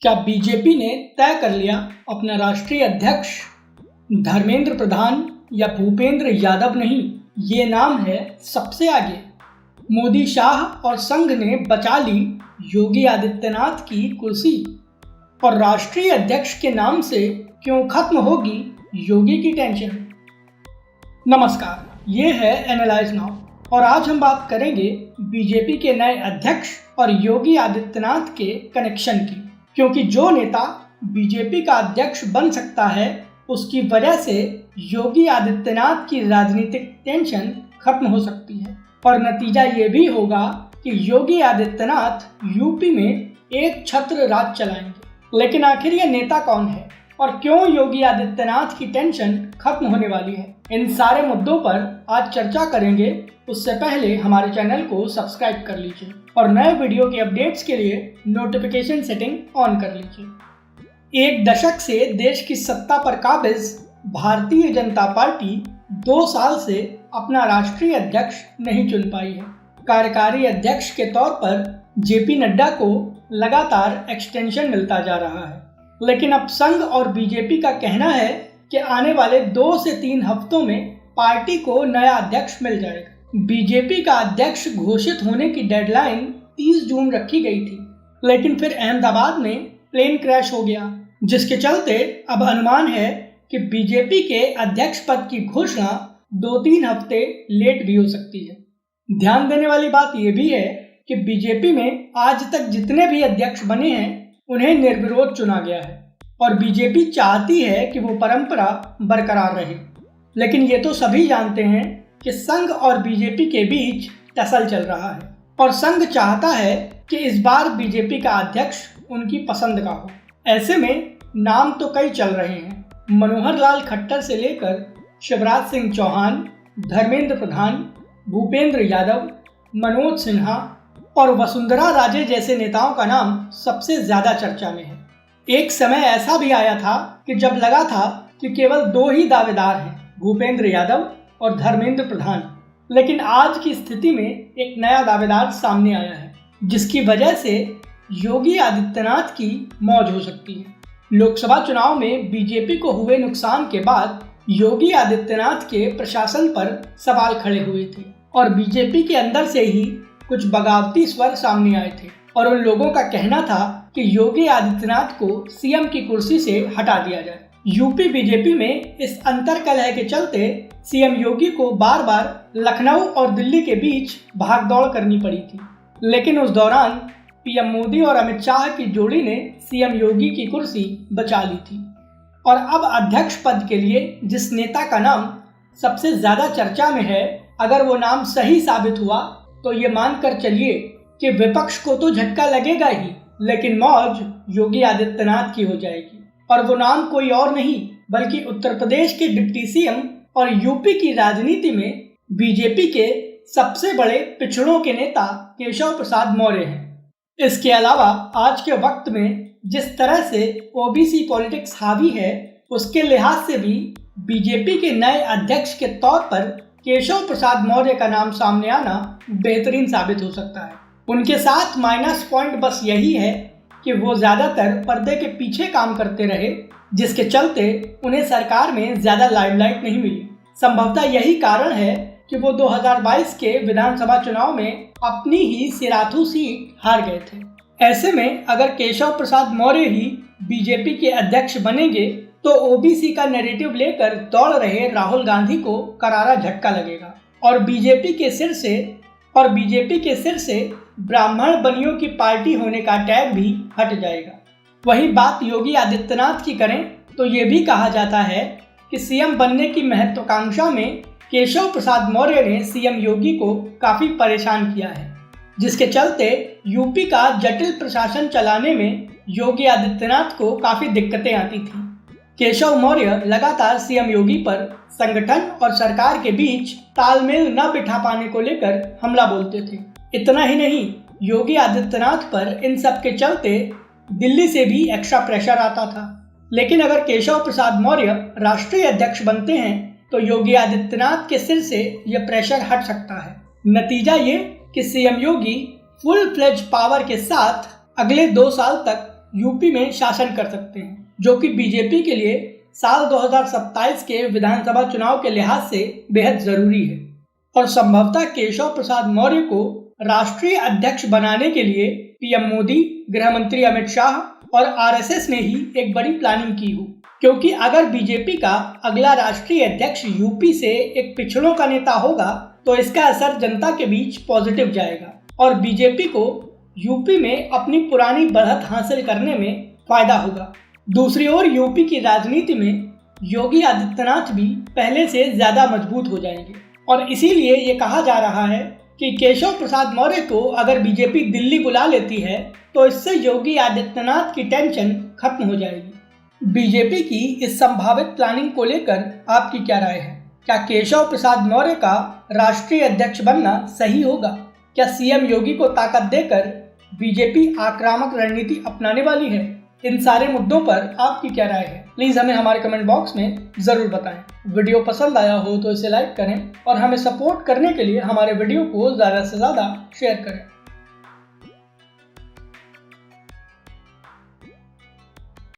क्या बीजेपी ने तय कर लिया अपना राष्ट्रीय अध्यक्ष धर्मेंद्र प्रधान या भूपेंद्र यादव नहीं, ये नाम है सबसे आगे। मोदी शाह और संघ ने बचा ली योगी आदित्यनाथ की कुर्सी और राष्ट्रीय अध्यक्ष के नाम से क्यों खत्म होगी योगी की टेंशन। नमस्कार, ये है एनालाइज नाउ और आज हम बात करेंगे बीजेपी के नए अध्यक्ष और योगी आदित्यनाथ के कनेक्शन की, क्योंकि जो नेता बीजेपी का अध्यक्ष बन सकता है उसकी वजह से योगी आदित्यनाथ की राजनीतिक टेंशन खत्म हो सकती है और नतीजा ये भी होगा कि योगी आदित्यनाथ यूपी में एक छत्र राज चलाएंगे। लेकिन आखिर ये नेता कौन है और क्यों योगी आदित्यनाथ की टेंशन खत्म होने वाली है, इन सारे मुद्दों पर आज चर्चा करेंगे। उससे पहले हमारे चैनल को सब्सक्राइब कर लीजिए और नए वीडियो के अपडेट्स के लिए नोटिफिकेशन सेटिंग ऑन कर लीजिए। एक दशक से देश की सत्ता पर काबिज भारतीय जनता पार्टी 2 साल से अपना राष्ट्रीय अध्यक्ष नहीं चुन पाई है। कार्यकारी अध्यक्ष के तौर पर जेपी नड्डा को लगातार एक्सटेंशन मिलता जा रहा है, लेकिन अब संघ और बीजेपी का कहना है कि आने वाले 2 से 3 हफ्तों में पार्टी को नया अध्यक्ष मिल जाएगा। बीजेपी का अध्यक्ष घोषित होने की डेडलाइन 30 जून रखी गई थी, लेकिन फिर अहमदाबाद में प्लेन क्रैश हो गया, जिसके चलते अब अनुमान है कि बीजेपी के अध्यक्ष पद की घोषणा 2-3 हफ्ते लेट भी हो सकती है। ध्यान देने वाली बात यह भी है कि बीजेपी में आज तक जितने भी अध्यक्ष बने हैं उन्हें निर्विरोध चुना गया है और बीजेपी चाहती है कि वो परंपरा बरकरार रहे। लेकिन ये तो सभी जानते हैं कि संघ और बीजेपी के बीच टसल चल रहा है और संघ चाहता है कि इस बार बीजेपी का अध्यक्ष उनकी पसंद का हो। ऐसे में नाम तो कई चल रहे हैं, मनोहर लाल खट्टर से लेकर शिवराज सिंह चौहान, धर्मेंद्र प्रधान, भूपेंद्र यादव, मनोज सिन्हा और वसुंधरा राजे जैसे नेताओं का नाम सबसे ज्यादा चर्चा में है। एक समय ऐसा भी आया था कि जब लगा था कि केवल 2 ही दावेदार हैं, भूपेंद्र यादव और धर्मेंद्र प्रधान, लेकिन आज की स्थिति में एक नया दावेदार सामने आया है, जिसकी वजह से योगी आदित्यनाथ की मौज हो सकती है। लोकसभा चुनाव में बीजेपी को हुए नुकसान के बाद योगी आदित्यनाथ के प्रशासन पर सवाल खड़े हुए थे और बीजेपी के अंदर से ही कुछ बगावती स्वर सामने आए थे और उन लोगों का कहना था कि योगी आदित्यनाथ को सीएम की कुर्सी से हटा दिया जाए। यूपी बीजेपी में इस अंतर कलह के चलते सीएम योगी को बार बार लखनऊ और दिल्ली के बीच भागदौड़ करनी पड़ी थी, लेकिन उस दौरान पीएम मोदी और अमित शाह की जोड़ी ने सीएम योगी की कुर्सी बचा ली थी। और अब अध्यक्ष पद के लिए जिस नेता का नाम सबसे ज्यादा चर्चा में है, अगर वो नाम सही साबित हुआ तो ये मानकर चलिए कि विपक्ष को तो झटका लगेगा ही, लेकिन मौज योगी आदित्यनाथ की हो जाएगी। और वो नाम कोई और नहीं बल्कि उत्तर प्रदेश के डिप्टी सीएम और यूपी की राजनीति में बीजेपी के सबसे बड़े पिछड़ों के नेता केशव प्रसाद मौर्य हैं। इसके अलावा आज के वक्त में जिस तरह से ओबीसी पॉलिटिक्स हावी है, उसके लिहाज से भी बीजेपी के नए अध्यक्ष के तौर पर केशव प्रसाद मौर्य का नाम सामने आना बेहतरीन साबित हो सकता है। उनके साथ माइनस पॉइंट बस यही है कि वो ज्यादातर पर्दे के पीछे काम करते रहे, जिसके चलते उन्हें सरकार में ज्यादा लाइमलाइट नहीं मिली। संभवतः यही कारण है कि वो 2022 के विधानसभा चुनाव में अपनी ही सिराथू सीट हार गए थे। ऐसे में अगर केशव प्रसाद मौर्य ही बीजेपी के अध्यक्ष बनेंगे तो ओबीसी का नैरेटिव लेकर दौड़ रहे राहुल गांधी को करारा झटका लगेगा और बीजेपी के सिर से ब्राह्मण बनियों की पार्टी होने का टैग भी हट जाएगा। वही बात योगी आदित्यनाथ की करें तो ये भी कहा जाता है कि सीएम बनने की महत्वाकांक्षा में केशव प्रसाद मौर्य ने सीएम योगी को काफी परेशान किया है, जिसके चलते यूपी का जटिल प्रशासन चलाने में योगी आदित्यनाथ को काफी दिक्कतें आती थी। केशव मौर्य लगातार सीएम योगी पर संगठन और सरकार के बीच तालमेल न बिठा पाने को लेकर हमला बोलते थे। इतना ही नहीं, योगी आदित्यनाथ पर इन सब के चलते दिल्ली से भी एक्स्ट्रा प्रेशर आता था। लेकिन अगर केशव प्रसाद मौर्य राष्ट्रीय अध्यक्ष बनते हैं तो योगी आदित्यनाथ के सिर से यह प्रेशर हट सकता है। नतीजा ये कि सीएम योगी फुल फ्लेज पावर के साथ अगले 2 साल तक यूपी में शासन कर सकते हैं, जो कि बीजेपी के लिए साल 2027 के विधानसभा चुनाव के लिहाज से बेहद जरूरी है। और संभवतः केशव प्रसाद मौर्य को राष्ट्रीय अध्यक्ष बनाने के लिए पीएम मोदी, गृह मंत्री अमित शाह और आरएसएस ने ही एक बड़ी प्लानिंग की हो, क्योंकि अगर बीजेपी का अगला राष्ट्रीय अध्यक्ष यूपी से एक पिछड़ों का नेता होगा तो इसका असर जनता के बीच पॉजिटिव जाएगा और बीजेपी को यूपी में अपनी पुरानी बढ़त हासिल करने में फायदा होगा। दूसरी ओर यूपी की राजनीति में योगी आदित्यनाथ भी पहले से ज्यादा मजबूत हो जाएंगे और इसीलिए ये कहा जा रहा है कि केशव प्रसाद मौर्य को अगर बीजेपी दिल्ली बुला लेती है तो इससे योगी आदित्यनाथ की टेंशन खत्म हो जाएगी। बीजेपी की इस संभावित प्लानिंग को लेकर आपकी क्या राय है? क्या केशव प्रसाद मौर्य का राष्ट्रीय अध्यक्ष बनना सही होगा? क्या सीएम योगी को ताकत देकर बीजेपी आक्रामक रणनीति अपनाने वाली है? इन सारे मुद्दों पर आपकी क्या राय है? प्लीज हमें हमारे कमेंट बॉक्स में जरूर बताएं। वीडियो पसंद आया हो तो इसे लाइक करें और हमें सपोर्ट करने के लिए हमारे वीडियो को ज़्यादा से ज़्यादा शेयर करें।